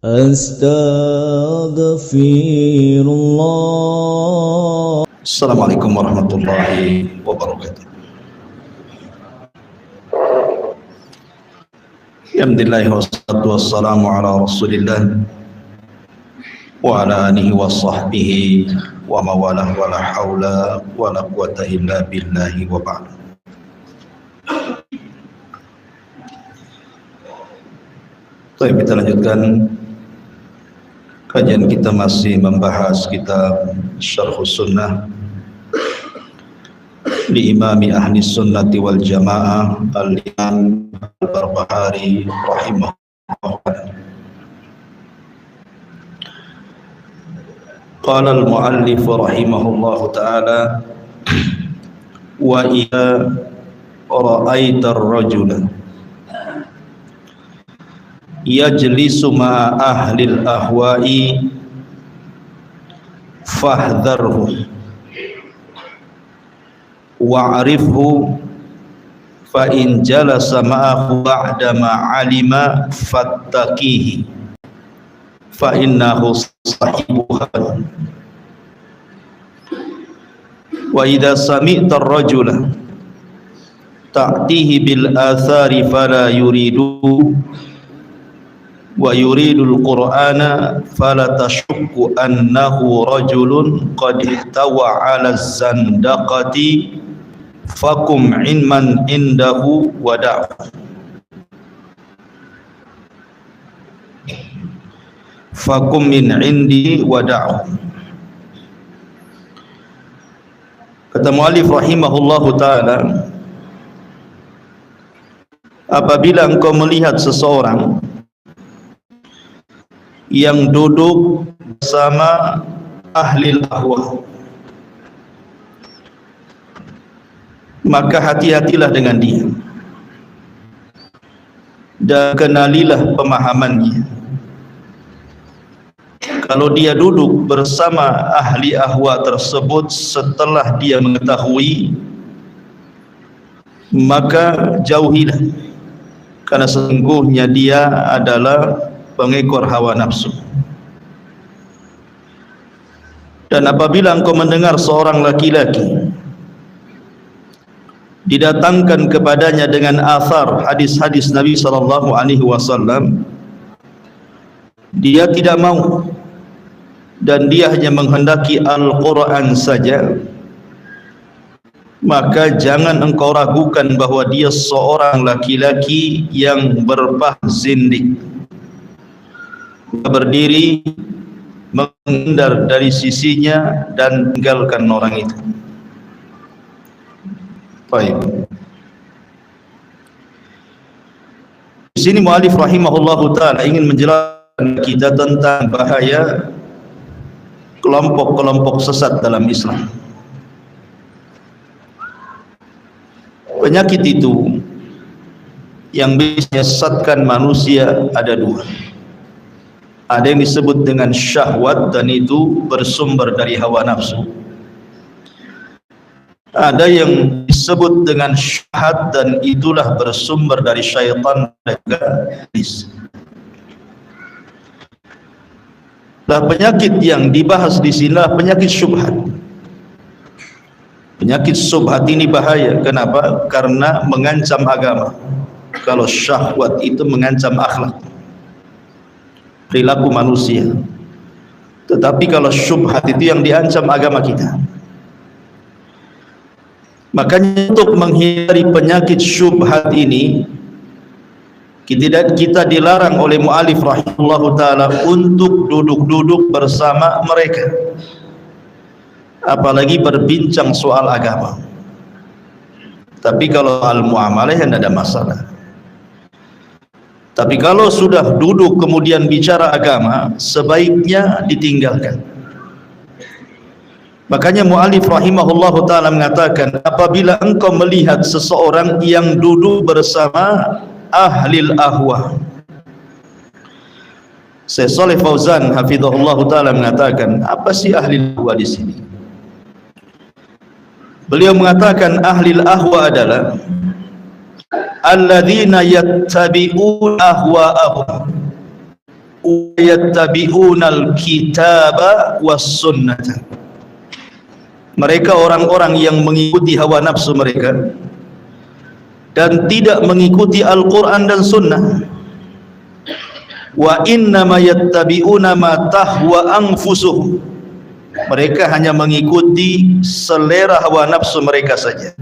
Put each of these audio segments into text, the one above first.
Astaghfirullah. Assalamualaikum warahmatullahi wabarakatuh. Alhamdulillah wassalatu wassalamu ala Rasulillah wa ala alihi wa sahbihi wa mawalah wa la hawla wa la quwata illa billahi wa ba'd. Baik, kita lanjutkan kajian kita, masih membahas kitab Syarhus Sunnah li Imami Ahli Sunnati wal Jamaah Al-Imam Al-Barbahari rahimahullah. Qala al-muallif rahimahullah ta'ala wa idza ra'aita ar-rajula yajlisu ma'a ahlil ahwa'i fahdharhu wa'rifhu fa in jalasa ma'ahu ba'da ma 'alima fattaqihi fa innahu sahibuha. Wa idza sami'ta ar-rajula ta'tihi bil athari fala yuridu wa yuridul qur'ana fala tashukku annahu rajulun qad ihtawa 'ala zandaqati fakum ilman indahu wada'. Fakum min indi wada'. Kata muallif rahimahullahu ta'ala, apabila engkau melihat seseorang yang duduk bersama ahli ahwa, maka hati-hatilah dengan dia dan kenalilah pemahamannya. Kalau dia duduk bersama ahli ahwa tersebut setelah dia mengetahui, maka jauhilah, karena sesungguhnya dia adalah pengekor hawa nafsu. Dan apabila engkau mendengar seorang laki-laki didatangkan kepadanya dengan athar hadis-hadis Nabi SAW, dia tidak mau dan dia hanya menghendaki Al-Quran saja, maka jangan engkau ragukan bahwa dia seorang laki-laki yang berpah zindik. Berdiri menghindar dari sisinya dan tinggalkan orang itu. Baik. Di sini muallif rahimahullahu taala ingin menjelaskan kita tentang bahaya kelompok-kelompok sesat dalam Islam. Penyakit itu yang bisa menyesatkan manusia ada dua. Ada yang disebut dengan syahwat, dan itu bersumber dari hawa nafsu. Ada yang disebut dengan syubhat, dan itulah bersumber dari syaitan dan iblis. Nah, penyakit yang dibahas di sini adalah penyakit syubhat. Penyakit syubhat ini bahaya. Kenapa? Karena mengancam agama. Kalau syahwat itu mengancam akhlak, perilaku manusia. Tetapi kalau syubhat itu yang diancam agama kita. Makanya untuk menghindari penyakit syubhat ini, kita dilarang oleh mu'alif rahimahullahu ta'ala untuk duduk-duduk bersama mereka, apalagi berbincang soal agama. Tapi kalau al-muamalah tidak ada masalah. Tapi kalau sudah duduk kemudian bicara agama, sebaiknya ditinggalkan. Makanya mu'alif rahimahullahu ta'ala mengatakan, apabila engkau melihat seseorang yang duduk bersama ahlil ahwa. Syekh Shalih Fauzan hafizahullahu ta'ala mengatakan, apa sih ahlil ahwa di sini? Beliau mengatakan ahlil ahwa adalah alladzina yattabi'un ahwa'ahum yattabi'unal kitaba was sunnata. Mereka orang-orang yang mengikuti hawa nafsu mereka dan tidak mengikuti Al-Quran dan Sunnah. Wa innama yattabi'una ma tahwa anfusuhum. Mereka hanya mengikuti selera hawa nafsu mereka saja.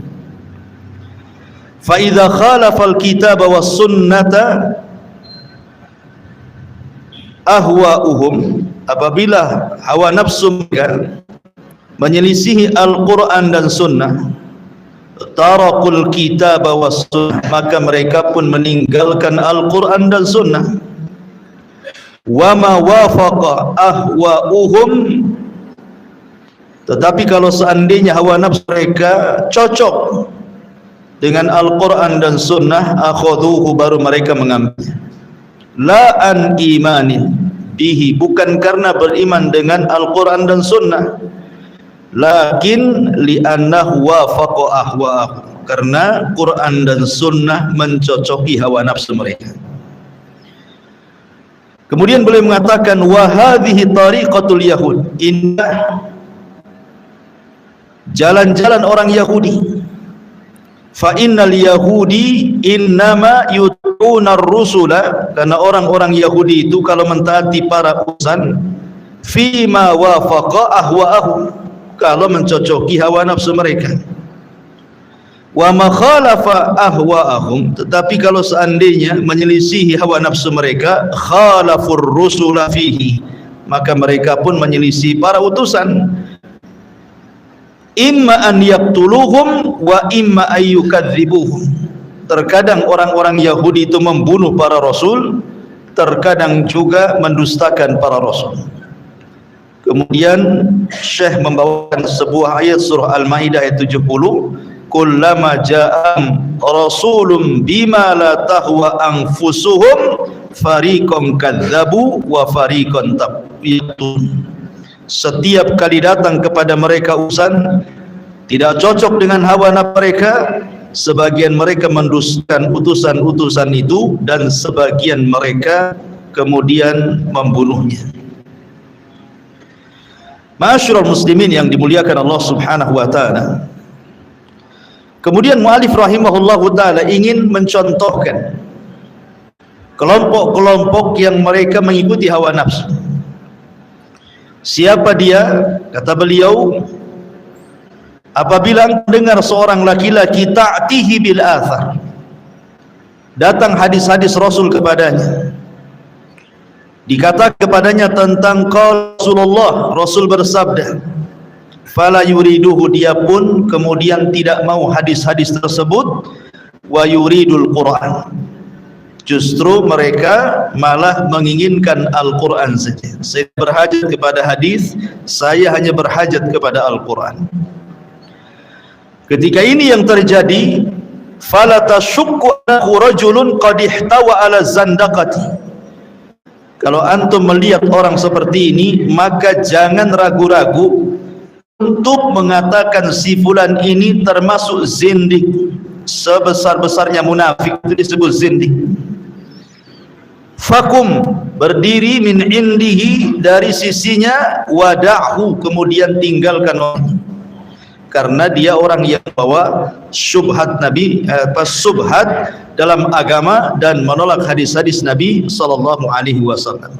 Fa idza khalafa al-kitaba was sunnata ahwa'uhum, apabila hawa nafsu mereka menyelisihi Al-Quran dan Sunnah, tarakul kitaba was sunnah, maka mereka pun meninggalkan Al-Quran dan Sunnah. Wa ma wafaqa ahwa'uhum, tetapi kalau seandainya hawa nafsu mereka cocok dengan Al-Quran dan Sunnah, akhadhuhu, baru mereka mengambilnya. La an imanin bihi, bukan karena beriman dengan Al-Quran dan Sunnah, lakin li'annahu wafaqa ahwa'ahum, karena Quran dan Sunnah mencocoki hawa nafsu mereka. Kemudian beliau mengatakan, wa hadhihi tariqatul yahud, indah jalan-jalan orang Yahudi. Fa innal yahudi innama yutuna ar-rusula, karena orang-orang Yahudi itu kalau mentaati para utusan, fima wafaqa ahwa'ahum, kalau mencocoki hawa nafsu mereka. Wa ma khalafa ahwa'ahum, tetapi kalau seandainya menyelisihi hawa nafsu mereka, khalafur rusula fihi, maka mereka pun menyelisihi para utusan. Imma an yaqtuluhum wa imma ayyukadzibuhum. Terkadang orang-orang Yahudi itu membunuh para rasul, terkadang juga mendustakan para rasul. Kemudian Syekh membawakan sebuah ayat surah Al-Maidah ayat 70, kullama ja'am rasulun bima la tahwa anfusuhum fariqan kadzabu wa fariqan tabiyatun. Setiap kali datang kepada mereka utusan tidak cocok dengan hawa nafsu mereka, sebagian mereka mendustakan utusan-utusan itu dan sebagian mereka kemudian membunuhnya. Ma'asyiral muslimin yang dimuliakan Allah Subhanahu wa taala. Kemudian mu'alif rahimahullahu taala ingin mencontohkan kelompok-kelompok yang mereka mengikuti hawa nafsu. Siapa dia? Kata beliau, apabila dengar seorang laki-laki ta'tihi bil athar, datang hadis-hadis Rasul kepadanya, dikatakan kepadanya tentang Rasulullah, Rasul bersabda, fala yuriduhu, dia pun kemudian tidak mau hadis-hadis tersebut, wa yuridul Quran, justru mereka malah menginginkan Al-Quran saja. Saya berhajat kepada hadis, saya hanya berhajat kepada Al-Quran. Ketika ini yang terjadi, fala tashukku rajulun qad ihtawa ala zandaqati, kalau antum melihat orang seperti ini, maka jangan ragu-ragu untuk mengatakan si fulan ini termasuk zindik. Sebesar-besarnya munafik itu disebut zindik. Fakum, berdiri, min indihi, dari sisinya, wada'hu, kemudian tinggalkan orang, karena dia orang yang bawa syubhat Nabi, syubhat dalam agama dan menolak hadis-hadis Nabi sallallahu alaihi wasallam.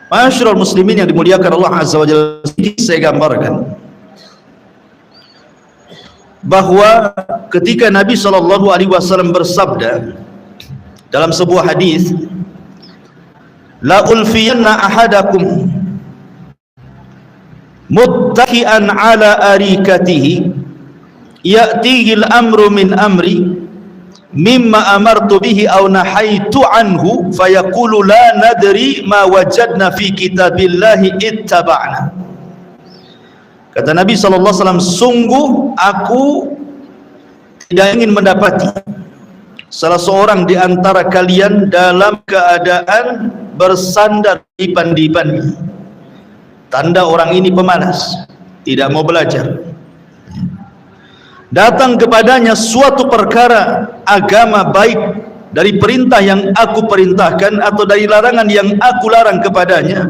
Ma'asyiral muslimin yang dimuliakan Allah Azza wa Jalla, saya gambarkan bahwa ketika Nabi sallallahu alaihi wasallam bersabda dalam sebuah hadis, la ulfiyanna ahadakum muttaki'an ala arikatihi ya'tihi al-amru min amri mimma amartu bihi aw nahaitu anhu fayaqulu la nadri ma wajadna fi kitabillahi ittaba'na. Kata Nabi sallallahu alaihi wasallam, sungguh aku tidak ingin mendapati salah seorang di antara kalian dalam keadaan bersandar dipan-dipan, tanda orang ini pemalas, tidak mau belajar. Datang kepadanya suatu perkara agama baik dari perintah yang aku perintahkan atau dari larangan yang aku larang kepadanya.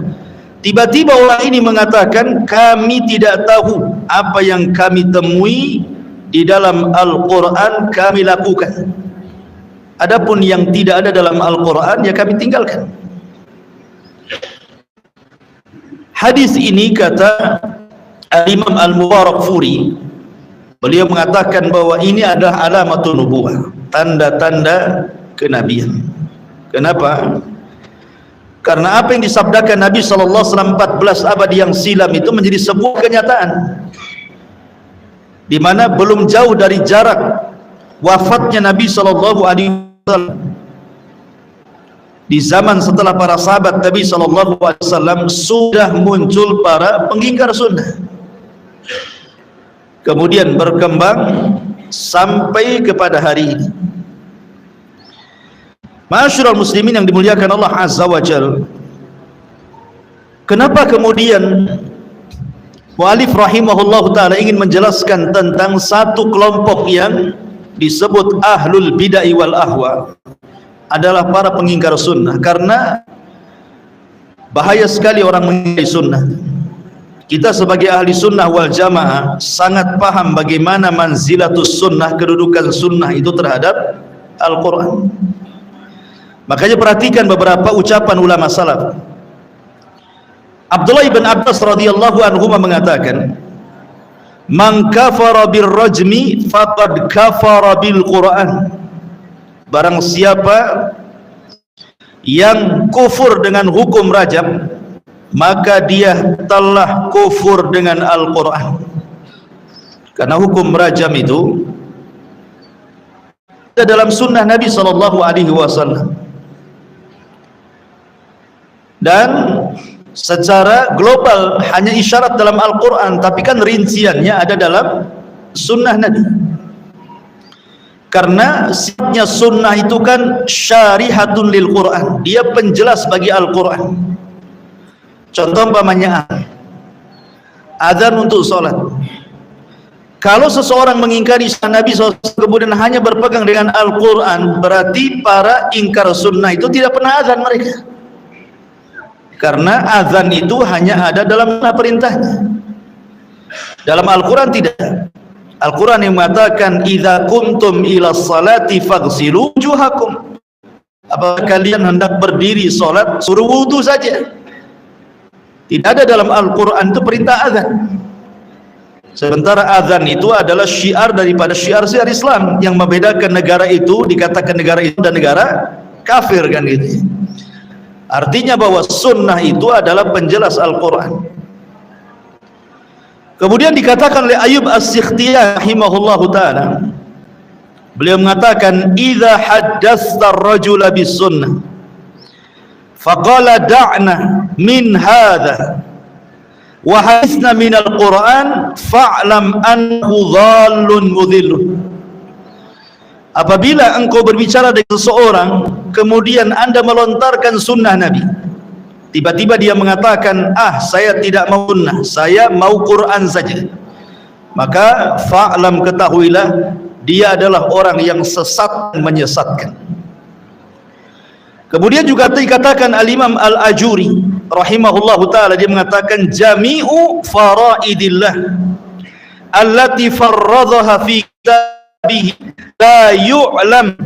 Tiba-tiba orang ini mengatakan, kami tidak tahu apa yang kami temui di dalam Al-Quran kami lakukan. Adapun yang tidak ada dalam Al-Quran ya kami tinggalkan. Hadis ini kata Imam Al-Mubarakfuri, beliau mengatakan bahwa ini adalah alamatun nubuwah, tanda-tanda kenabian. Kenapa? Karena apa yang disabdakan Nabi SAW 14 abad yang silam itu menjadi sebuah kenyataan, di mana belum jauh dari jarak wafatnya Nabi SAW. Di zaman setelah para sahabat Nabi SAW sudah muncul para pengingkar sunnah, kemudian berkembang sampai kepada hari ini. Ma'asyiral muslimin yang dimuliakan Allah Azza wa Jalla, kenapa kemudian mu'alif rahimahullah ta'ala ingin menjelaskan tentang satu kelompok yang disebut ahlul bid'ah wal ahwa, adalah para pengingkar sunnah? Karena bahaya sekali orang mengingkari sunnah. Kita sebagai ahli sunnah wal jamaah sangat paham bagaimana manzilatus sunnah, kedudukan sunnah itu terhadap Al-Quran. Makanya perhatikan beberapa ucapan ulama salaf. Abdullah bin Abbas radhiyallahu anhu mengatakan, man kafara bir rajmi faqad kafara bil Quran. Barang siapa yang kufur dengan hukum rajam, maka dia telah kufur dengan Al-Quran. Karena hukum rajam itu ada dalam sunnah Nabi SAW, dan secara global hanya isyarat dalam Al-Quran, tapi kan rinciannya ada dalam sunnah Nabi. Karena sifatnya sunnah itu kan syarihatun lil Quran, dia penjelas bagi Al-Quran. Contoh umpamanya azan untuk sholat. Kalau seseorang mengingkari sunnah Nabi SAW kemudian hanya berpegang dengan Al-Quran, berarti para ingkar sunnah itu tidak pernah azan mereka. Karena azan itu hanya ada dalam perintahnya, dalam Al-Quran tidak. Al-Quran yang mengatakan idza kuntum ila salati faghsilu wujuhakum, apabila kalian hendak berdiri salat suruh wudu saja. Tidak ada dalam Al-Quran itu perintah azan. Sementara azan itu adalah syiar daripada syiar-syiar Islam yang membedakan negara itu, dikatakan negara itu dan negara kafir, kan gitu. Artinya bahwa sunnah itu adalah penjelas Al-Quran. Kemudian dikatakan oleh Ayyub As-Sikhtiyani rahimahullahu ta'ala, beliau mengatakan idza haddatsa ar-rajula bis-sunnah faqala da'na min hadha wa hadithna min al-Quran fa'lam annahu dhallun mudhillun. Apabila engkau berbicara dengan seseorang kemudian anda melontarkan sunnah Nabi, tiba-tiba dia mengatakan, saya tidak mau sunnah, saya mau Quran saja, maka fa'lam, ketahuilah dia adalah orang yang sesat dan menyesatkan. Kemudian juga dikatakan Al-Imam Al-Ajuri rahimahullahu ta'ala, dia mengatakan jami'u faraidillah allati farradhaha fi kitabihi la yu'lam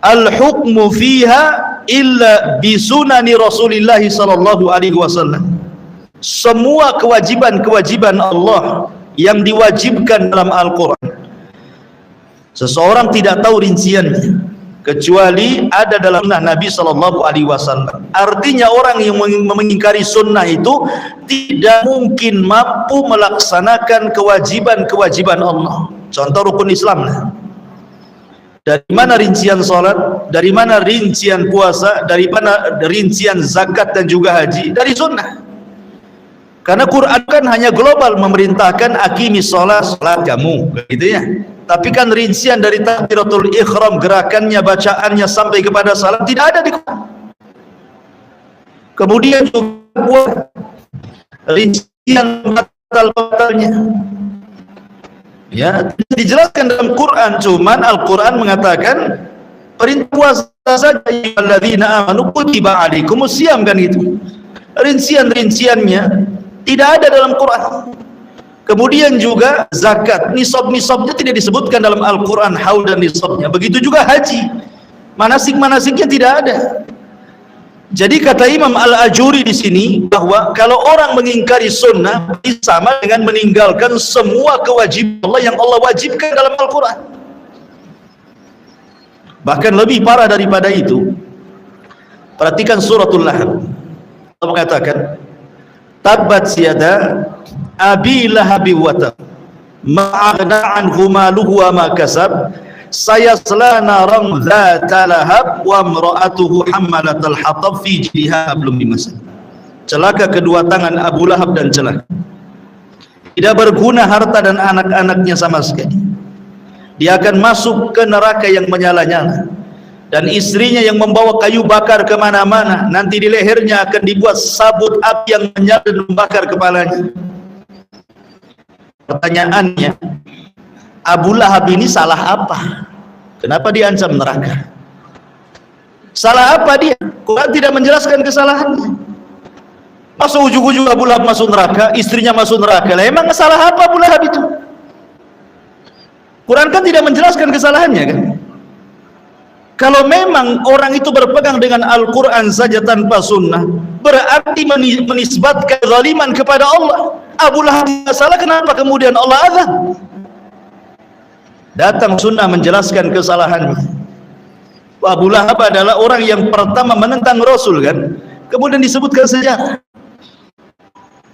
al-hukmu fiha illa bisunani Rasulillah sallallahu alaihi wasallam. Semua kewajiban-kewajiban Allah yang diwajibkan dalam Al-Quran, seseorang tidak tahu rinciannya kecuali ada dalam sunnah Nabi sallallahu alaihi wasallam. Artinya orang yang mengingkari sunnah itu tidak mungkin mampu melaksanakan kewajiban-kewajiban Allah. Contoh rukun Islam lah. Dari mana rincian salat, dari mana rincian puasa, dari mana rincian zakat dan juga haji? Dari sunnah. Karena Quran kan hanya global memerintahkan aqimis salat, salat kamu, gitu ya. Tapi kan rincian dari takbiratul ihram, gerakannya, bacaannya sampai kepada salat tidak ada di Quran. Kemudian juga rincian batal-batalnya, ya, dijelaskan dalam Quran. Cuman Al-Quran mengatakan Perintah puasa saja, alladzina amanu kutiba alaikumusiyam, kan itu. Rincian-rinciannya tidak ada dalam Quran. Kemudian juga zakat, nisab-nisabnya tidak disebutkan dalam Al-Quran, haul dan nisabnya. Begitu juga haji, manasik-manasiknya tidak ada. Jadi kata Imam Al-Ajuri di sini bahwa kalau orang mengingkari sunnah sama dengan meninggalkan semua kewajiban Allah yang Allah wajibkan dalam Al-Quran. Bahkan lebih parah daripada itu, perhatikan suratul Lahab. Allah mengatakan, Tabbat siyada abi lahabi wa tab, ma aghna anhu maluhu wa ma kasab, sayasla naran dzata lahab wa imra'atuhu hammalatal hatab fi jidha hablum min masad. Celaka kedua tangan Abu Lahab dan celaka. Tidak berguna harta dan anak-anaknya sama sekali. Dia akan masuk ke neraka yang menyala-nyala. Dan istrinya yang membawa kayu bakar kemana-mana, nanti di lehernya akan dibuat sabut api yang menyala dan membakar kepalanya. Pertanyaannya, Abu Lahab ini salah apa? Kenapa diancam neraka? Salah apa dia? Quran tidak menjelaskan kesalahannya. Masa ujung-ujung Abu Lahab masuk neraka, istrinya masuk neraka. Lah emang salah apa Abu Lahab itu? Quran kan tidak menjelaskan kesalahannya, kan? Kalau memang orang itu berpegang dengan Al-Quran saja tanpa sunnah, berarti menisbatkan zaliman kepada Allah. Abu Lahab salah, kenapa kemudian Allah azab? Datang sunnah menjelaskan kesalahannya. Abu Lahab adalah orang yang pertama menentang Rasul, kan? Kemudian disebutkan sejarah.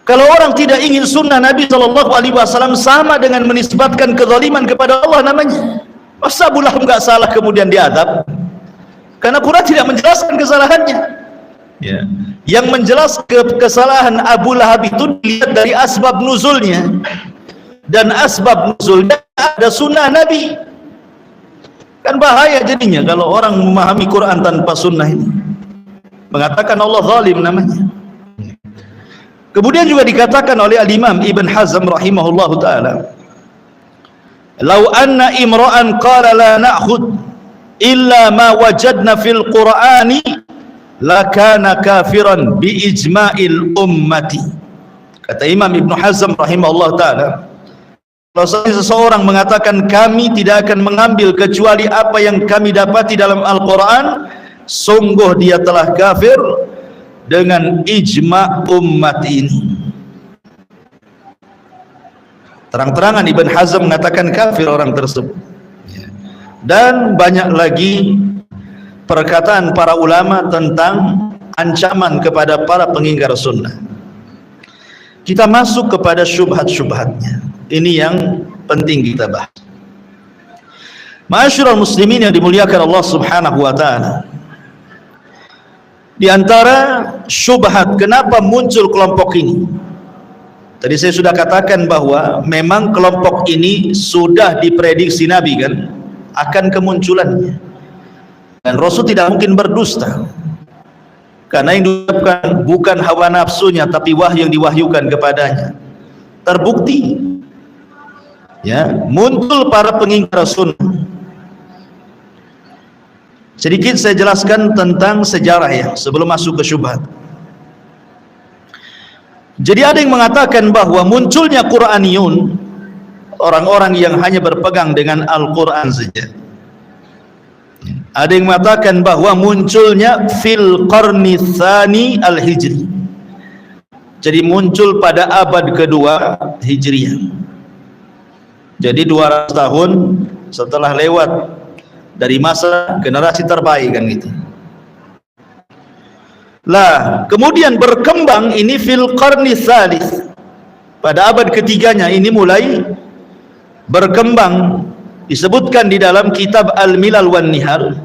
Kalau orang tidak ingin sunnah Nabi SAW sama dengan menisbatkan kezaliman kepada Allah namanya. Masa Abu Lahab enggak salah kemudian diadab? Karena Quran tidak menjelaskan kesalahannya. Ya. Yang menjelaskan kesalahan Abu Lahab itu dilihat dari asbab nuzulnya. Dan asbab nuzulnya ada sunnah Nabi. Kan bahaya jadinya kalau orang memahami Quran tanpa sunnah ini. Mengatakan Allah zalim namanya. Kemudian juga dikatakan oleh Al-Imam Ibn Hazm rahimahullahu ta'ala, Lau anna imra'an qala la na'khud illa ma wajadna fil Qur'ani lakana kafiran bi ijma'il ummati. Kata Imam Ibn Hazm rahimahullahu ta'ala, kalau seseorang mengatakan kami tidak akan mengambil kecuali apa yang kami dapati dalam Al-Quran, sungguh dia telah kafir dengan ijma' umat ini. Terang-terangan Ibn Hazm mengatakan kafir orang tersebut. Dan banyak lagi perkataan para ulama tentang ancaman kepada para pengingkar sunnah. Kita masuk kepada syubhat-syubhatnya. Ini yang penting kita bahas. Ma'asyiral muslimin yang dimuliakan Allah Subhanahu wa ta'ala, di antara syubhat kenapa muncul kelompok ini, tadi saya sudah katakan bahwa memang kelompok ini sudah diprediksi Nabi, kan, akan kemunculannya. Dan Rasul tidak mungkin berdusta, karena yang diucapkan bukan hawa nafsunya tapi wahyu yang diwahyukan kepadanya. Terbukti, ya, muncul para pengingkar sunnah. Sedikit saya jelaskan tentang sejarah ya sebelum masuk ke syubhat. Jadi ada yang mengatakan bahwa munculnya Quraniyun, orang-orang yang hanya berpegang dengan Al-Quran saja. Ada yang mengatakan bahwa munculnya fil qarni tsani al-hijri. Jadi muncul pada abad kedua Hijriah. Jadi 200 tahun setelah lewat dari masa generasi terbaik, kan gitu. Lah, kemudian berkembang ini fil qarni tsalits. Pada abad ketiganya ini mulai berkembang, disebutkan di dalam kitab Al-Milal wan Nihal.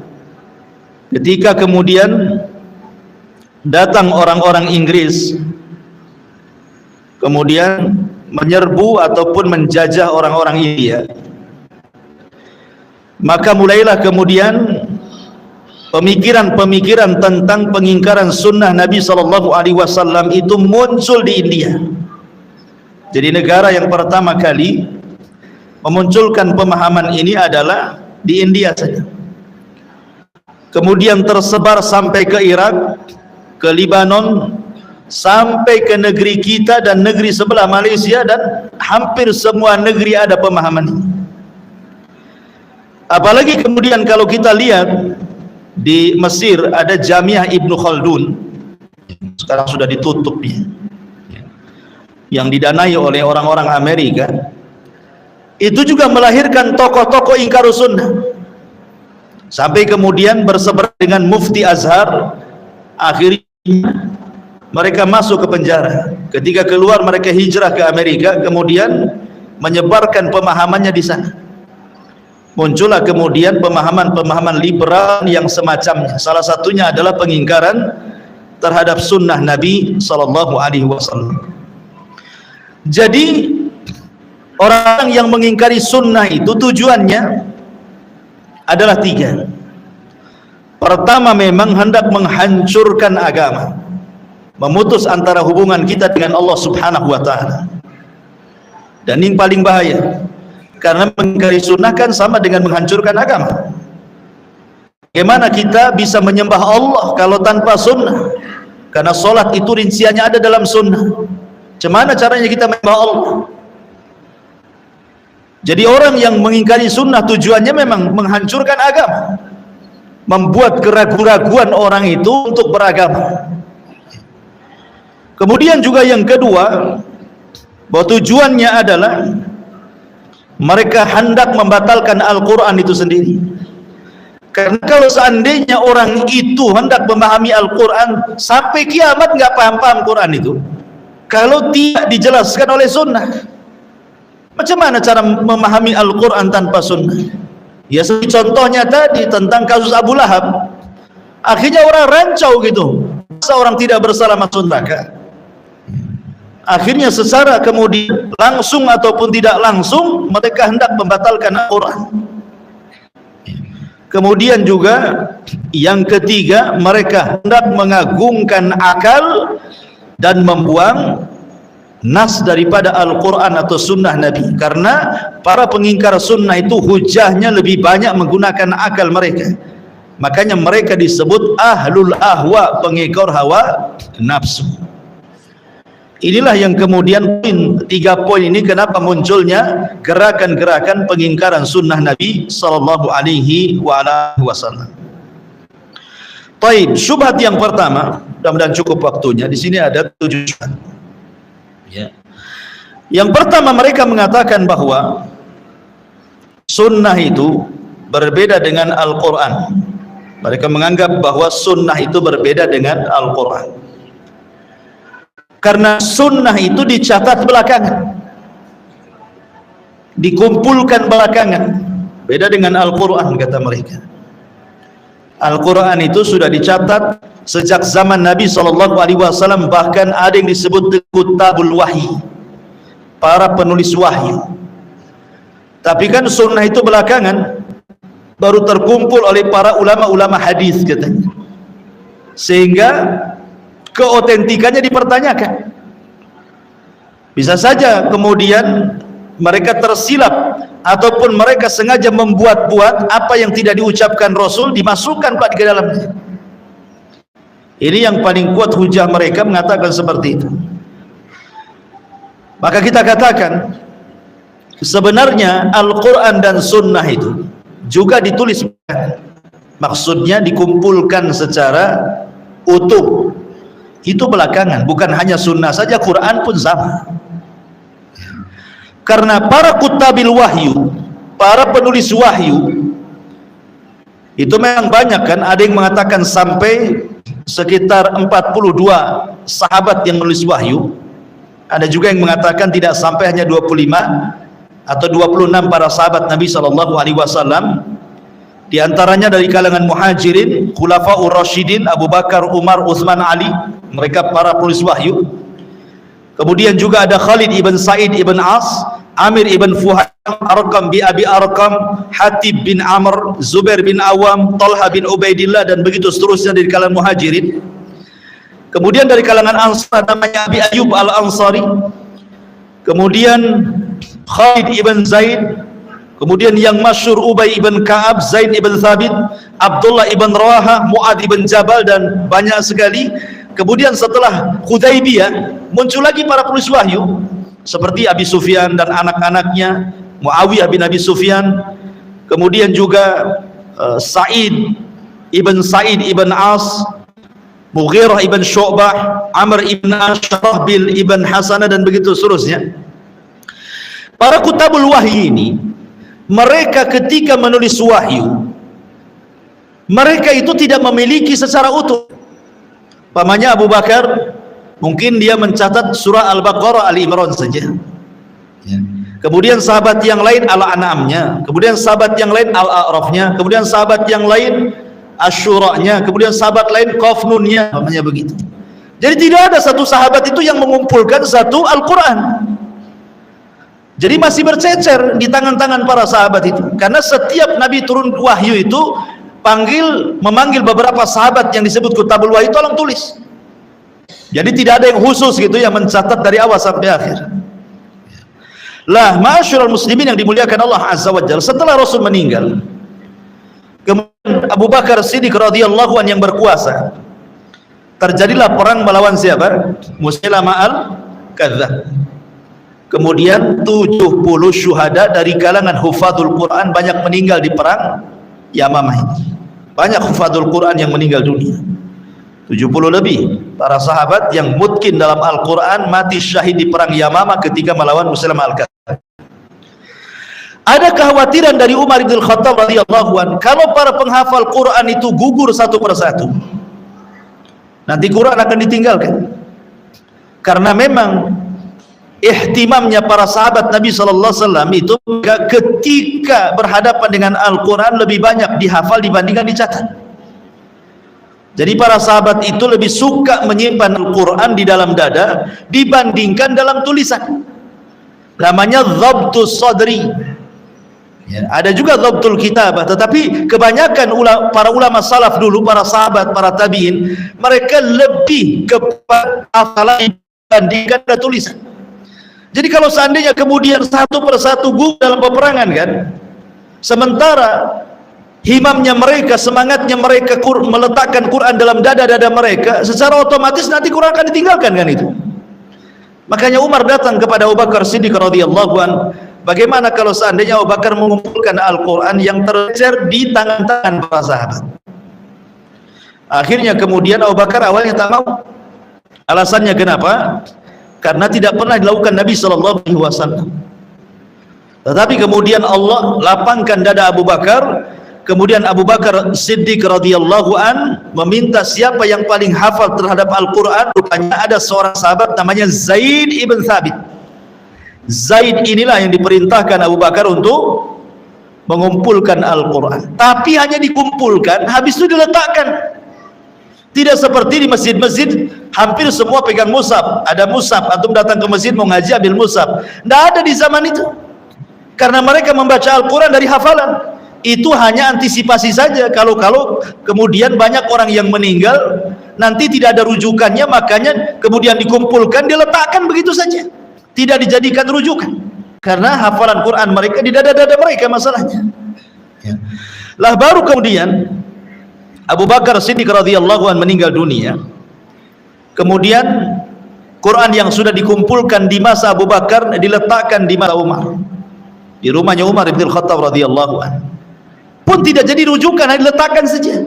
Ketika kemudian datang orang-orang Inggris, kemudian menyerbu ataupun menjajah orang-orang India, maka mulailah kemudian pemikiran-pemikiran tentang pengingkaran sunnah Nabi SAW itu muncul di India. Jadi negara yang pertama kali memunculkan pemahaman ini adalah di India saja. kemudian tersebar sampai ke Irak, ke Libanon, sampai ke negeri kita dan negeri sebelah Malaysia, dan hampir semua negeri ada pemahaman ini. Apalagi kemudian kalau kita lihat di Mesir ada Jamiah Ibnu Khaldun, sekarang sudah ditutup dia, yang didanai oleh orang-orang Amerika. Itu juga melahirkan tokoh-tokoh ingkarus sunnah, sampai kemudian berseberangan dengan Mufti Azhar. Akhirnya mereka masuk ke penjara. Ketika keluar mereka hijrah ke Amerika, kemudian menyebarkan pemahamannya di sana. Muncullah kemudian pemahaman-pemahaman liberal yang semacamnya. Salah satunya adalah pengingkaran terhadap sunnah Nabi SAW. Jadi orang yang mengingkari sunnah itu tujuannya adalah 3. Pertama, memang hendak menghancurkan agama, memutus antara hubungan kita dengan Allah Subhanahu wa ta'ala. Dan ini paling bahaya, karena mengingkari sunnah kan sama dengan menghancurkan agama. Bagaimana kita bisa menyembah Allah kalau tanpa sunnah? Karena solat itu rinciannya ada dalam sunnah. Bagaimana caranya kita menyembah Allah? Jadi orang yang mengingkari sunnah tujuannya memang menghancurkan agama, membuat keraguan-raguan orang itu untuk beragama. Kemudian juga yang kedua, bahwa tujuannya adalah mereka hendak membatalkan Al-Quran itu sendiri. Karena kalau seandainya orang itu hendak memahami Al-Quran, sampai kiamat nggak paham-paham Quran itu, kalau tidak dijelaskan oleh sunnah. Macam mana cara memahami Al-Quran tanpa sunnah? Ya seperti contohnya tadi tentang kasus Abu Lahab. Akhirnya orang rancau gitu, masa orang tidak bersalah masuk neraka? Akhirnya secara kemudian langsung ataupun tidak langsung mereka hendak membatalkan Al-Quran. Kemudian juga yang ketiga, mereka hendak mengagungkan akal dan membuang nas daripada Al-Quran atau sunnah Nabi. Karena para pengingkar sunnah itu hujahnya lebih banyak menggunakan akal mereka. Makanya mereka disebut ahlul ahwa, pengikar hawa nafsu. Inilah yang kemudian 3 poin ini kenapa munculnya gerakan-gerakan pengingkaran sunnah Nabi sallallahu alaihi wasallam. Baik, syubhat yang pertama, mudah-mudahan cukup waktunya. Di sini ada 7 syubhat. Ya. Yang pertama, mereka mengatakan bahwa sunnah itu berbeda dengan Al-Quran. Mereka menganggap bahwa sunnah itu berbeda dengan Al-Quran. Karena sunnah itu dicatat belakangan, dikumpulkan belakangan. Beda dengan Al-Quran, kata mereka. Al-Quran itu sudah dicatat sejak zaman Nabi SAW, bahkan ada yang disebut kutabul wahyi, para penulis wahyu. Tapi kan sunnah itu belakangan, baru terkumpul oleh para ulama-ulama hadis katanya. Sehingga keotentikannya dipertanyakan. Bisa saja kemudian mereka tersilap ataupun mereka sengaja membuat-buat apa yang tidak diucapkan Rasul, dimasukkan Pak ke dalamnya. Ini yang paling kuat hujah mereka mengatakan seperti itu. Maka kita katakan sebenarnya Al-Quran dan Sunnah itu juga ditulis, maksudnya dikumpulkan secara utuh. Itu belakangan, bukan hanya sunnah saja, Quran pun sama. Karena para kutabil wahyu, para penulis wahyu itu memang banyak kan, ada yang mengatakan sampai sekitar 42 sahabat yang menulis wahyu. Ada juga yang mengatakan tidak sampai, hanya 25 atau 26 para sahabat Nabi SAW. Di antaranya dari kalangan muhajirin, khulafaur rasyidin, Abu Bakar, Umar, Utsman, Ali, mereka para penulis wahyu. Kemudian juga ada Khalid ibn Sa'id ibn As, Amir ibn Fuhaim, Arqam bin Abi Arqam, Hatib bin Amr, Zubair bin Awam, Talha bin Ubaidillah, dan begitu seterusnya dari kalangan muhajirin. Kemudian dari kalangan Ansar namanya Abi Ayyub al-Ansari. Kemudian Khalid ibn Zaid, kemudian yang masyhur Ubay ibn Ka'ab, Zaid ibn Thabit, Abdullah ibn Rawaha, Mu'ad ibn Jabal, dan banyak sekali. Kemudian setelah Hudaybiyah muncul lagi para penulis wahyu seperti Abi Sufyan dan anak-anaknya, Muawiyah bin Abi Sufyan, kemudian juga Sa'id ibn As, Mughirah ibn Syu'bah, Amr ibn Ashrah ibn Hasanah, dan begitu seterusnya. Para kutabul wahyi ini, mereka ketika menulis wahyu, mereka itu tidak memiliki secara utuh. Pamannya Abu Bakar, mungkin dia mencatat surah Al-Baqarah, Ali Imran saja. Kemudian sahabat yang lain Al-An'amnya, kemudian sahabat yang lain Al-A'rafnya, kemudian sahabat yang lain Asyura'nya, kemudian sahabat lain Qaf Nunnya, namanya begitu. Jadi tidak ada satu sahabat itu yang mengumpulkan satu Al-Quran. Jadi masih bercecer di tangan-tangan para sahabat itu. Karena setiap Nabi turun wahyu itu memanggil beberapa sahabat yang disebut kutabul wahyu, tolong tulis. Jadi tidak ada yang khusus gitu yang mencatat dari awal sampai akhir. Lah, ma'asyiral muslimin yang dimuliakan Allah Azza wa Jalla, setelah Rasul meninggal, kemudian Abu Bakar Siddiq radhiyallahu anhu yang berkuasa, terjadilah perang melawan siapa? Musailamah al-Kadzdzab. Kemudian 70 syuhada dari kalangan hufadzul Quran banyak meninggal di perang Yamamah ini. Banyak hufadzul Quran yang meninggal dunia, 70 lebih para sahabat yang mutkin dalam Al-Quran mati syahid di perang Yamamah ketika melawan Musailamah al-Kadzdzab. Ada kekhawatiran dari Umar bin Khattab radhiyallahu anhu, kalau para penghafal Quran itu gugur satu persatu, nanti Quran akan ditinggalkan. Karena memang ihtimamnya para sahabat Nabi sallallahu alaihi wasallam itu ketika berhadapan dengan Al-Quran lebih banyak dihafal dibandingkan dicatat. Jadi para sahabat itu lebih suka menyimpan Al-Quran di dalam dada dibandingkan dalam tulisan. Namanya dhabtus sadri. Ya, ada juga dhabtul kitabah, tetapi kebanyakan para ulama salaf dulu, para sahabat, para tabi'in, mereka lebih kepada hafalan dibandingkan tulisan. Jadi kalau seandainya kemudian satu persatu gugur dalam peperangan kan, sementara himamnya mereka, semangatnya mereka meletakkan Quran dalam dada-dada mereka, secara otomatis nanti Quran akan ditinggalkan kan itu. Makanya Umar datang kepada Abu Bakar Siddiq radhiyallahu anhu, bagaimana kalau seandainya Abu Bakar mengumpulkan Al-Quran yang tercecer di tangan-tangan para sahabat. Akhirnya kemudian Abu Bakar awalnya tak mau. Alasannya kenapa? Karena tidak pernah dilakukan Nabi SAW. Tetapi kemudian Allah lapangkan dada Abu Bakar. Kemudian Abu Bakar Siddiq radhiyallahu an meminta siapa yang paling hafal terhadap Al-Quran. Rupanya ada seorang sahabat namanya Zaid ibn Thabit. Zaid inilah yang diperintahkan Abu Bakar untuk mengumpulkan Al-Quran. Tapi hanya dikumpulkan, habis itu diletakkan. Tidak seperti di masjid-masjid hampir semua pegang mushaf. Ada mushaf, antum datang ke masjid mau ngaji ambil mushaf. Tidak ada di zaman itu. Karena mereka membaca Al-Quran dari hafalan. Itu hanya antisipasi saja. Kalau kemudian banyak orang yang meninggal, nanti tidak ada rujukannya, makanya kemudian dikumpulkan, diletakkan begitu saja. Tidak dijadikan rujukan. Karena hafalan Quran mereka di dada-dada mereka masalahnya. Ya. Lah baru kemudian Abu Bakar Siddiq radhiyallahu anhu meninggal dunia. Kemudian Quran yang sudah dikumpulkan di masa Abu Bakar diletakkan di masa Umar, di rumahnya Umar bin Khattab radhiyallahu anhu. Pun tidak jadi rujukan, hanya diletakkan saja.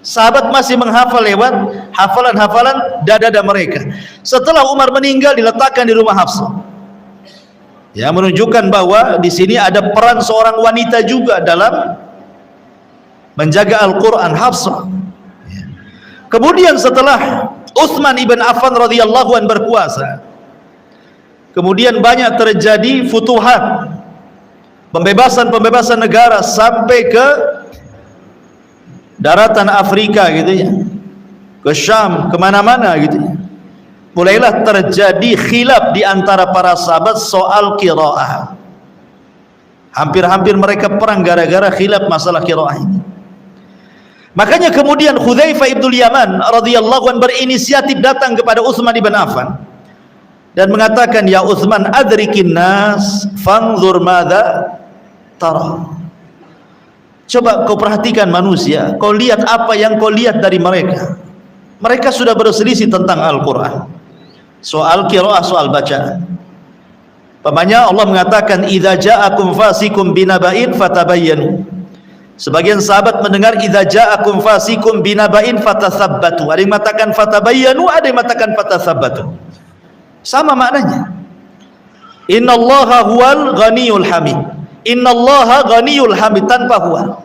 Sahabat masih menghafal lewat hafalan-hafalan dada-dada mereka. Setelah Umar meninggal diletakkan di rumah Hafsah. Ya, menunjukkan bahwa di sini ada peran seorang wanita juga dalam menjaga Al-Quran, Hafsah. Kemudian setelah Utsman ibn Affan radhiyallahu anhu berkuasa, kemudian banyak terjadi futuhat, pembebasan negara sampai ke daratan Afrika gitu ya, ke Syam, kemana-mana gitu ya. Mulailah terjadi khilaf di antara para sahabat soal qiraah. Hampir-hampir mereka perang gara-gara khilaf masalah qiraah ini. Makanya kemudian Hudzaifah ibnul Yaman radhiyallahu anhu berinisiatif datang kepada Utsman ibn Affan dan mengatakan, ya Utsman, adrikin nas fanzur madza tara. Coba kau perhatikan manusia, kau lihat apa yang kau lihat dari mereka. Mereka sudah berselisih tentang Al-Quran, soal qiraah, soal bacaan. Pamannya Allah mengatakan, idza ja'akum fasikum binaba'in fatabayyanu. Sebagian sahabat mendengar idza ja'akum fasikum binaba'in fatathabbatu. Ada yang mengatakan fatabayyanu, ada yang mengatakan fatathabbatu. Sama maknanya. Innallaha huwal ghaniyul hamid. Innallaha ghaniyul hamid, tanpa huwa.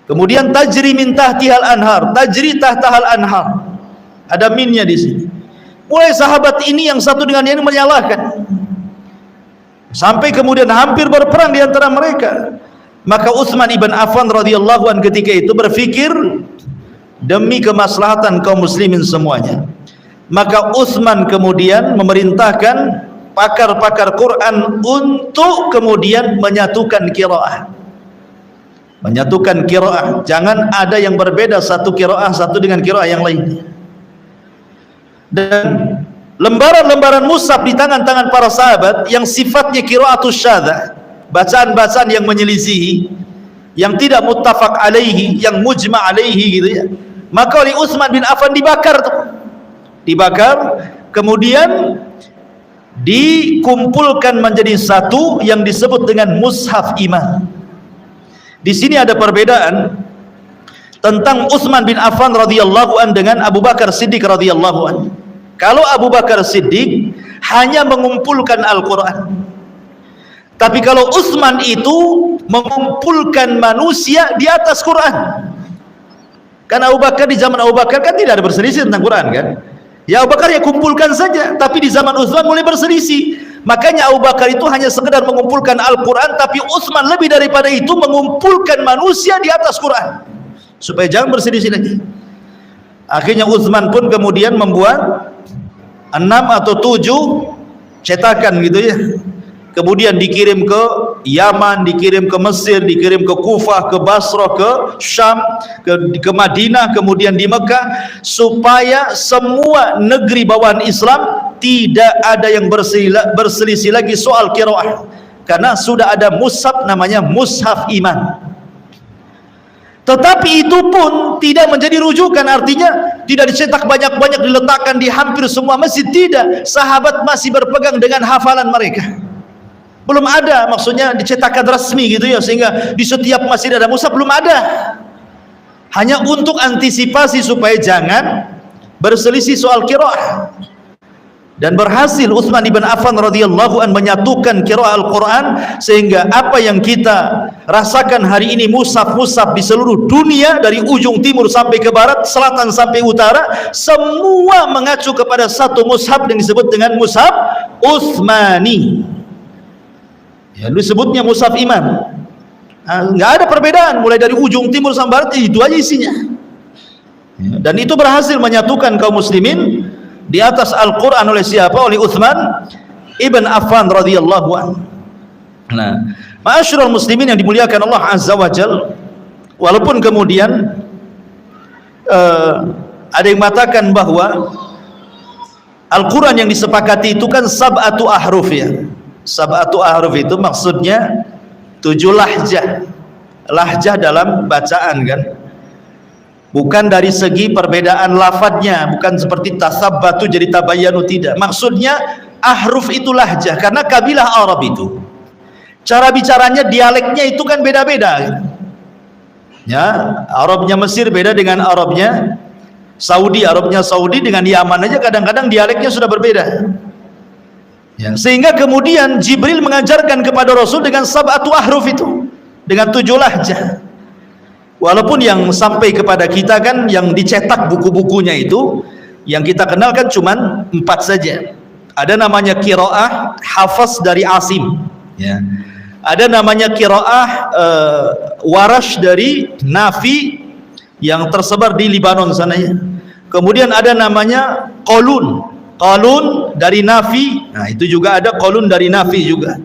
Kemudian tajri min tahtihal anhar, tajri tahtahal anhar. Ada minnya di sini. Mulai sahabat ini yang satu dengan yang menyalahkan. Sampai kemudian hampir berperang di antara mereka. Maka Utsman ibn Affan radhiyallahu an ketika itu berfikir, demi kemaslahatan kaum muslimin semuanya, maka Utsman kemudian memerintahkan pakar-pakar Quran untuk kemudian menyatukan qiraah. Menyatukan qiraah, jangan ada yang berbeda satu qiraah satu dengan qiraah yang lainnya. Dan lembaran-lembaran mushaf di tangan-tangan para sahabat yang sifatnya qiraatus syadzah, bacaan-bacaan yang menyelisihi, yang tidak muttafaq alaihi, yang mujma' alaihi gitu ya, maka oleh Utsman bin Affan dibakar tuh. Dibakar, kemudian dikumpulkan menjadi satu yang disebut dengan mushaf iman. Di sini ada perbedaan tentang Utsman bin Affan radhiyallahu an dengan Abu Bakar Siddiq radhiyallahu an. Kalau Abu Bakar Siddiq hanya mengumpulkan Al-Quran, tapi kalau Utsman itu mengumpulkan manusia di atas Quran. Kan Abu Bakar, di zaman Abu Bakar kan tidak ada berselisih tentang Quran kan? Ya Abu Bakar ya kumpulkan saja, tapi di zaman Utsman mulai berselisih. Makanya Abu Bakar itu hanya sekedar mengumpulkan Al-Quran, tapi Utsman lebih daripada itu mengumpulkan manusia di atas Quran, supaya jangan berselisih lagi. Akhirnya Utsman pun kemudian membuat 6 atau 7 cetakan gitu ya. Kemudian dikirim ke Yaman, dikirim ke Mesir, dikirim ke Kufah, ke Basrah, ke Syam, ke Madinah, kemudian di Mekah, supaya semua negeri bawahan Islam tidak ada yang berselisih lagi soal qiraah, karena sudah ada mushaf namanya mushaf iman. Tetapi itu pun tidak menjadi rujukan, artinya tidak dicetak banyak-banyak diletakkan di hampir semua masjid, tidak. Sahabat masih berpegang dengan hafalan mereka. Belum ada maksudnya dicetakkan resmi gitu ya, sehingga di setiap masjid ada mushaf, belum ada. Hanya untuk antisipasi supaya jangan berselisih soal qiraah. Dan berhasil Utsman ibn Affan radhiyallahu an menyatukan qiraah Al-Quran, sehingga apa yang kita rasakan hari ini mushaf-mushaf di seluruh dunia, dari ujung timur sampai ke barat, selatan sampai utara, semua mengacu kepada satu mushaf yang disebut dengan mushaf Utsmani. Ya, disebutnya mushaf iman. Nggak ada perbedaan, mulai dari ujung timur sampai barat itu aja isinya. Dan itu berhasil menyatukan kaum muslimin di atas Al-Quran oleh siapa? Oleh Utsman ibn Affan radhiyallahu anhu. Nah, ma'asyiral muslimin yang dimuliakan Allah azza wa jal, walaupun kemudian ada yang mengatakan bahwa Al-Quran yang disepakati itu kan sab'atu ahruf ya. Sab'atu ahruf itu maksudnya 7 lahjah. Lahjah dalam bacaan kan, bukan dari segi perbedaan lafadznya, bukan seperti tasabbatu jadi tabayyanu, tidak. Maksudnya ahruf itu lahjah, karena kabilah Arab itu cara bicaranya, dialeknya itu kan beda-beda ya. Arabnya Mesir beda dengan Arabnya Saudi, Arabnya Saudi dengan Yaman aja kadang-kadang dialeknya sudah berbeda ya. Sehingga kemudian Jibril mengajarkan kepada Rasul dengan sab'atu ahruf itu, dengan 7 lahjah. Walaupun yang sampai kepada kita kan, yang dicetak buku-bukunya itu, yang kita kenal kan cuman 4 saja. Ada namanya qiraah Hafs dari Asim ya. Ada namanya qiraah Warash dari Nafi yang tersebar di Libanon sana ya. Kemudian ada namanya Qalun dari Nafi. Nah, itu juga ada Qalun dari Nafi juga.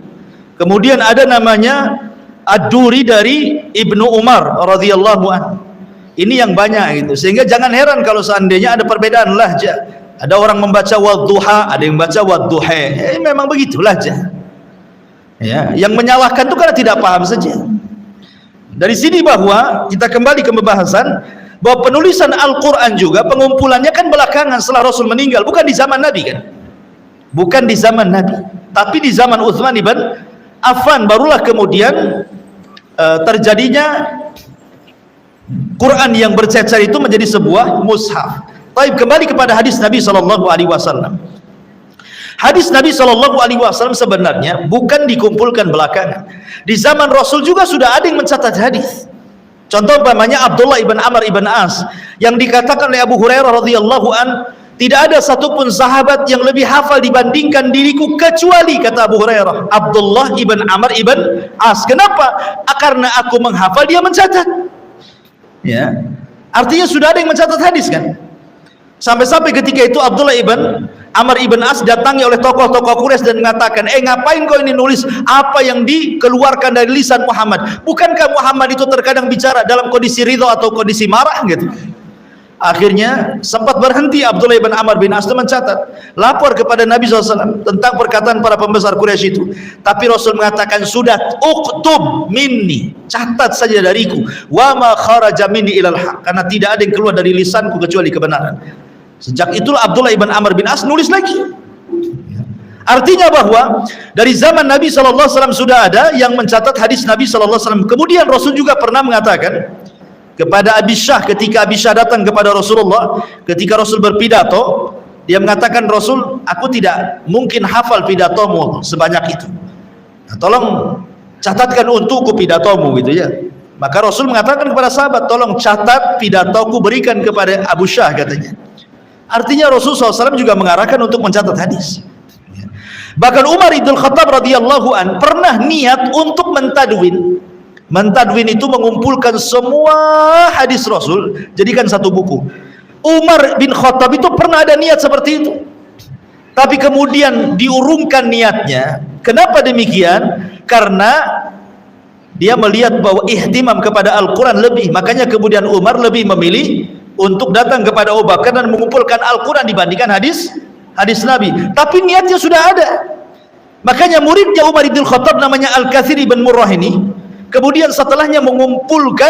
Kemudian ada namanya Ad-Duri dari Ibnu Umar radhiyallahu anhu. Ini yang banyak gitu, sehingga jangan heran kalau seandainya ada perbedaan lahjah. Ada orang membaca wadduha, ada yang membaca wadduha. Memang begitu lahjah Ya, yang menyalahkan itu karena tidak paham saja. Dari sini bahwa kita kembali ke pembahasan bahwa penulisan Al-Quran juga pengumpulannya kan belakangan setelah Rasul meninggal, bukan di zaman Nabi kan, bukan di zaman Nabi, tapi di zaman Utsman ibn Affan barulah kemudian terjadinya Quran yang bercecer itu menjadi sebuah mushaf. Baik, kembali kepada hadis Nabi SAW. Hadis Nabi SAW sebenarnya bukan dikumpulkan belakangan. Di zaman Rasul juga sudah ada yang mencatat hadis. Contoh umpamanya Abdullah ibn Amr ibn As yang dikatakan oleh Abu Hurairah radhiyallahu an, tidak ada satupun sahabat yang lebih hafal dibandingkan diriku kecuali, kata Abu Hurairah, Abdullah ibn Amr ibn As. Kenapa? Karena aku menghafal, dia mencatat. Ya, artinya sudah ada yang mencatat hadis kan. Sampai-sampai ketika itu Abdullah ibn Amr ibn As datangi oleh tokoh-tokoh Quraisy dan mengatakan, ngapain kau ini nulis apa yang dikeluarkan dari lisan Muhammad? Bukankah Muhammad itu terkadang bicara dalam kondisi ridha atau kondisi marah gitu? Akhirnya sempat berhenti Abdullah ibn Amr bin As mencatat, lapor kepada Nabi SAW tentang perkataan para pembesar Quraisy itu. Tapi Rasul mengatakan, sudah, uktub minni, catat saja dariku, wa ma kharaja minni ilal haq, karena tidak ada yang keluar dari lisanku kecuali kebenaran. Sejak itulah Abdullah ibn Amr bin As nulis lagi. Artinya bahwa dari zaman Nabi SAW sudah ada yang mencatat hadis Nabi SAW. Kemudian Rasul juga pernah mengatakan kepada Abi Syah, ketika Abi Syah datang kepada Rasulullah, ketika Rasul berpidato, dia mengatakan, Rasul, aku tidak mungkin hafal pidatomu sebanyak itu. Nah, tolong catatkan untukku pidatomu gitu ya. Maka Rasul mengatakan kepada sahabat, tolong catat pidatoku, berikan kepada Abu Syah, katanya. Artinya Rasulullah SAW juga mengarahkan untuk mencatat hadis. Bahkan Umar ibn Khattab radhiyallahu an pernah niat untuk mentadwin. Mentadwin itu mengumpulkan semua hadis Rasul, jadikan satu buku. Umar bin Khattab itu pernah ada niat seperti itu, tapi kemudian diurungkan niatnya. Kenapa demikian? Karena dia melihat bahwa ihtimam kepada Al-Quran lebih, makanya kemudian Umar lebih memilih untuk datang kepada Abu Bakar dan mengumpulkan Al-Quran dibandingkan hadis Nabi. Tapi niatnya sudah ada. Makanya muridnya Umar bin Khattab namanya Al-Kathir ibn Murrah ini kemudian setelahnya mengumpulkan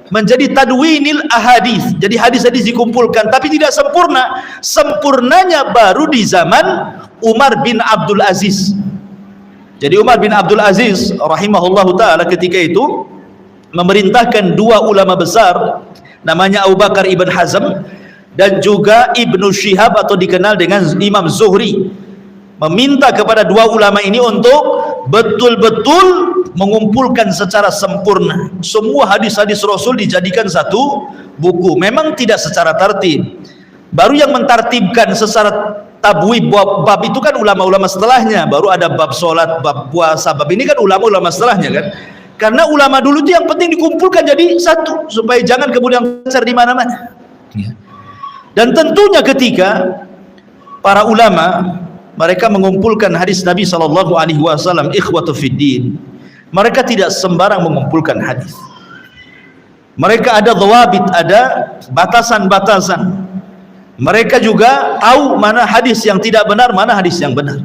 menjadi tadwinil ahadis. Jadi hadis-hadis dikumpulkan, tapi tidak sempurna. Sempurnanya baru di zaman Umar bin Abdul Aziz. Jadi Umar bin Abdul Aziz rahimahullahu ta'ala ketika itu memerintahkan dua ulama besar, namanya Abu Bakar ibn Hazm dan juga Ibnu Syihab atau dikenal dengan Imam Zuhri, meminta kepada dua ulama ini untuk betul-betul mengumpulkan secara sempurna semua hadis-hadis Rasul dijadikan satu buku. Memang tidak secara tertib, baru yang mentartibkan secara tabwib bab itu kan ulama-ulama setelahnya. Baru ada bab sholat, bab puasa, bab ini kan ulama-ulama setelahnya kan. Karena ulama dulu itu yang penting dikumpulkan jadi satu, supaya jangan kemudian besar di mana-mana. Dan tentunya ketika para ulama mereka mengumpulkan hadis Nabi SAW, ikhwatu fiddin, mereka tidak sembarang mengumpulkan hadis. Mereka ada dhawabit, ada batasan-batasan. Mereka juga tahu mana hadis yang tidak benar, mana hadis yang benar.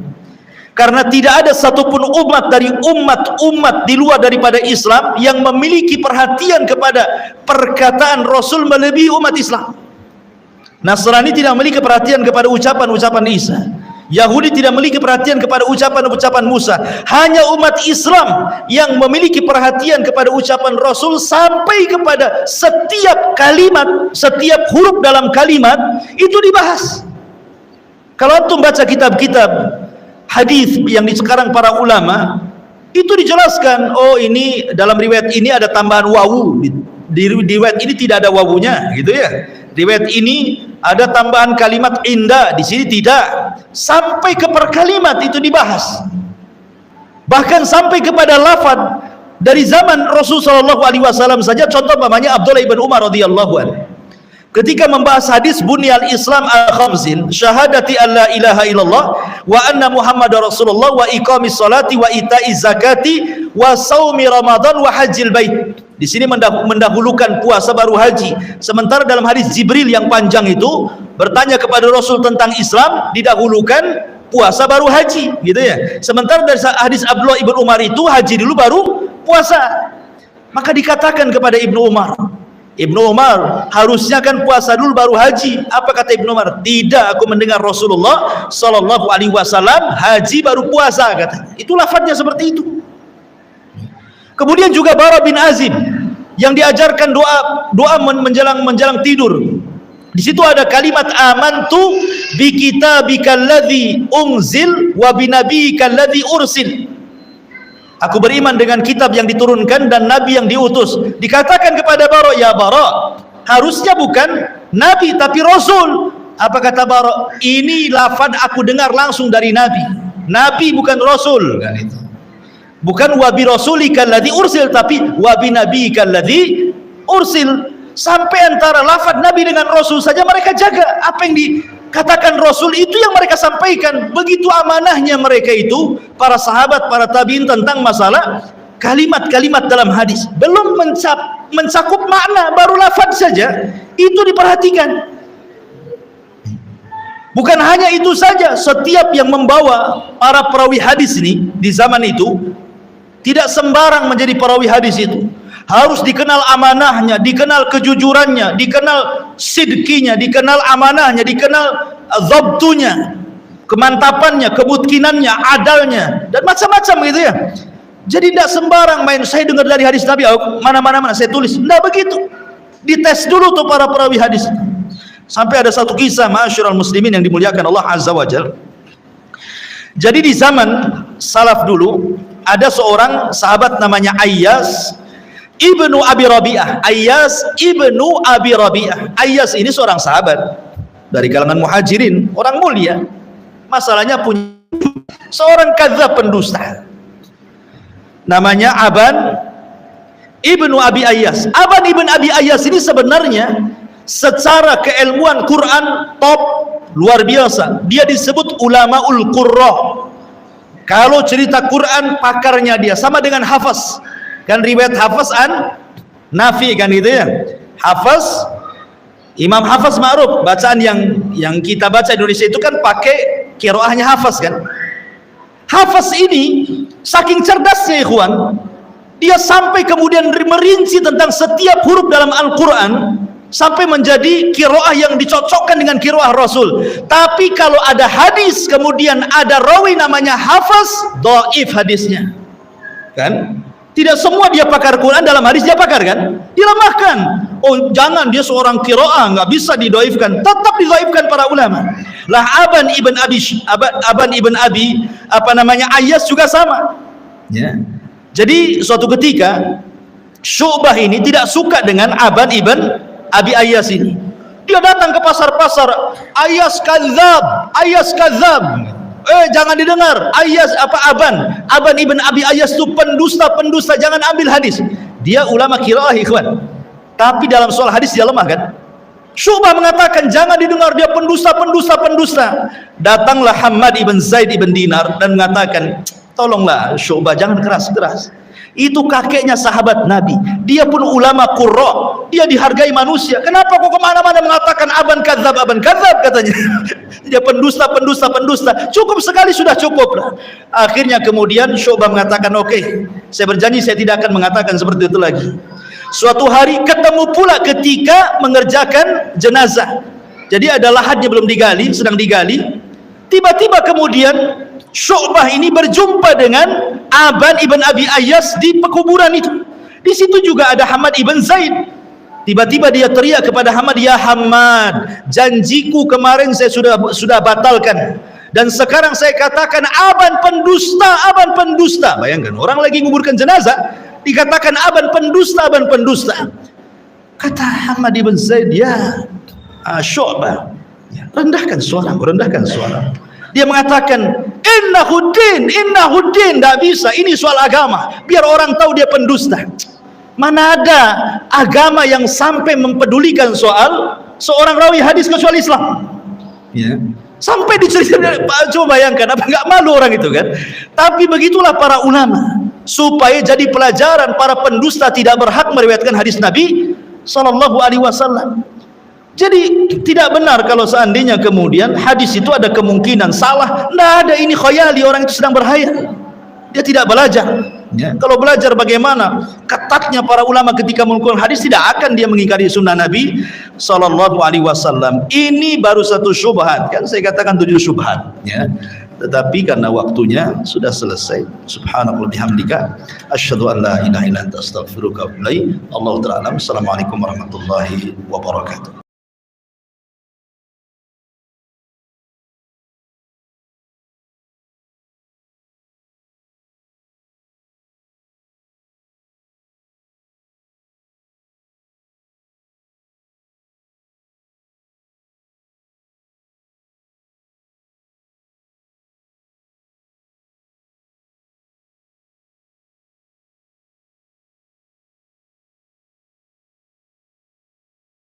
Karena tidak ada satupun umat dari umat-umat di luar daripada Islam yang memiliki perhatian kepada perkataan Rasul melebihi umat Islam. Nasrani tidak memiliki perhatian kepada ucapan-ucapan Isa. Yahudi tidak memiliki perhatian kepada ucapan-ucapan Musa. Hanya umat Islam yang memiliki perhatian kepada ucapan Rasul sampai kepada setiap kalimat, setiap huruf dalam kalimat itu dibahas. Kalau antum baca kitab-kitab hadis yang sekarang para ulama itu dijelaskan, oh ini dalam riwayat ini ada tambahan wawu, di riwayat ini tidak ada wawunya gitu ya. Riwayat ini ada tambahan kalimat indah, di sini tidak. Sampai ke per kalimat itu dibahas. Bahkan sampai kepada lafaz dari zaman Rasulullah SAW saja. Contoh namanya Abdullah ibn Umar radhiyallahu anhu. Ketika membahas hadis bunyal Islam al-khamsin, syahadati an la ilaha illallah wa anna Muhammadar Rasulullah wa iqamis salati wa ita'iz zakati wa saumi Ramadan wa hajjil bait. Di sini mendahulukan puasa baru haji. Sementara dalam hadis Jibril yang panjang itu bertanya kepada Rasul tentang Islam, didahulukan puasa baru haji, gitu ya. Sementara dari hadis Abdullah ibn Umar itu haji dulu baru puasa. Maka dikatakan kepada Ibnu Umar, harusnya kan puasa dulu baru haji. Apa kata Ibnu Umar? Tidak, aku mendengar Rasulullah sallallahu alaihi wasallam haji baru puasa, katanya. Itu lafadznya seperti itu. Kemudian juga Bara bin Azib yang diajarkan doa menjelang tidur. Di situ ada kalimat amantu bi kitabikal ladzi unzil wa bi nabiyyikal ladzi ursil. Aku beriman dengan kitab yang diturunkan dan nabi yang diutus. Dikatakan kepada Bara, ya Bara, harusnya bukan nabi tapi rasul. Apa kata Bara? Ini lafaz aku dengar langsung dari nabi. Nabi bukan rasul, kan itu. Bukan wa bi rasulikal ladzi ursil, tapi wa bi nabiyyikal ladzi ursil. Sampai antara lafaz nabi dengan rasul saja mereka jaga. Apa yang dikatakan rasul itu yang mereka sampaikan. Begitu amanahnya mereka itu, para sahabat, para tabiin, tentang masalah kalimat-kalimat dalam hadis. Belum mencakup makna, baru lafaz saja itu diperhatikan. Bukan hanya itu saja, setiap yang membawa para perawi hadis ini di zaman itu tidak sembarang menjadi perawi hadis itu. Harus dikenal amanahnya, dikenal kejujurannya, dikenal sidqinya, dikenal amanahnya, dikenal dhabtunya, kemantapannya, kemutkinannya, adalnya, dan macam-macam gitu ya. Jadi tidak sembarang main saya dengar dari hadis Nabi, mana saya tulis. Tidak begitu. Dites dulu tuh para perawi hadis. Sampai ada satu kisah, ma'asyiral muslimin yang dimuliakan Allah Azza wa Jalla. Jadi di zaman salaf dulu ada seorang sahabat namanya Ayyas ibnu Abi Rabi'ah. Ayyas ibnu Abi Rabi'ah. Ayyas ini seorang sahabat dari kalangan muhajirin, orang mulia. Masalahnya punya seorang kadzab, pendusta, namanya Aban ibnu Abi Ayyas. Aban ibn Abi Ayyas ini sebenarnya secara keilmuan Quran top, luar biasa. Dia disebut ulamaul qurra. Kalau cerita Quran pakarnya dia, sama dengan Hafaz. Kan riwayat Hafaz an Nafi, kan gitu ya. Hafaz, Imam Hafaz ma'ruf, bacaan yang kita baca di Indonesia itu kan pakai qiraahnya Hafaz kan. Hafaz ini saking cerdasnya ikhwan, dia sampai kemudian merinci tentang setiap huruf dalam Al-Quran sampai menjadi qiraah yang dicocokkan dengan qiraah Rasul. Tapi kalau ada hadis kemudian ada rawi namanya Hafaz, dhaif hadisnya. Kan? Tidak semua dia pakar Quran, dalam hadis dia pakar kan? Dilemahkan. Oh jangan, dia seorang qiraah, nggak bisa didoifkan. Tetap didoifkan para ulama. Lah Aban ibn Abi Ayyas juga sama. Ya. Jadi suatu ketika Syu'bah ini tidak suka dengan Aban ibn Abi Ayyas ini. Dia datang ke pasar-pasar, Ayyas kadzab. Jangan didengar. Aban ibn Abi Ayyas itu pendusta, jangan ambil hadis. Dia ulama qiraah ikhwan, tapi dalam soal hadis dia lemah kan. Syu'bah mengatakan jangan didengar, dia pendusta. Datanglah Hammad ibn Zaid ibn Dinar dan mengatakan, tolonglah Syu'bah, jangan keras-keras. Itu kakeknya sahabat Nabi, dia pun ulama qurra, dia dihargai manusia. Kenapa kok kemana-mana mengatakan aban kadzab katanya. Dia pendusta. Cukup sekali, sudah cukup lah. Akhirnya kemudian Syu'bah mengatakan, oke, saya berjanji saya tidak akan mengatakan seperti itu lagi. Suatu hari ketemu pula ketika mengerjakan jenazah. Jadi ada lahatnya belum digali, sedang digali. Tiba-tiba kemudian Syu'bah ini berjumpa dengan Aban ibn Abi Ayyas di pekuburan itu. Di situ juga ada Hammad ibn Zaid. Tiba-tiba dia teriak kepada Hammad, ya Hammad, janjiku kemarin saya sudah batalkan, dan sekarang saya katakan Aban pendusta. Bayangkan, orang lagi menguburkan jenazah dikatakan Aban pendusta. Kata Hammad ibn Zaid, ya Syu'bah, rendahkan suara. Dia mengatakan innahuddin, tidak bisa, ini soal agama, biar orang tahu dia pendusta. Mana ada agama yang sampai mempedulikan soal seorang rawi hadis kecuali Islam ya. Sampai diceritakan, coba bayangkan, apa nggak malu orang itu kan. Tapi begitulah para ulama, supaya jadi pelajaran, para pendusta tidak berhak meriwayatkan hadis Nabi SAW. Jadi tidak benar kalau seandainya kemudian hadis itu ada kemungkinan salah. Tidak ada, ini khayali, orang itu sedang berhayal, dia tidak belajar. Ya. Kalau belajar bagaimana ketatnya para ulama ketika mengumpulkan hadis, tidak akan dia mengingkari sunnah Nabi Sallallahu Alaihi Wasallam. Ini baru satu syubhat, kan saya katakan 7 syubhat, ya. Tetapi karena waktunya sudah selesai. Subhanallah bihamdika, asyhadu an la ilaha illa anta astaghfiruka wa atubu ilaik. Allahu ta'ala. Assalamualaikum warahmatullahi wabarakatuh.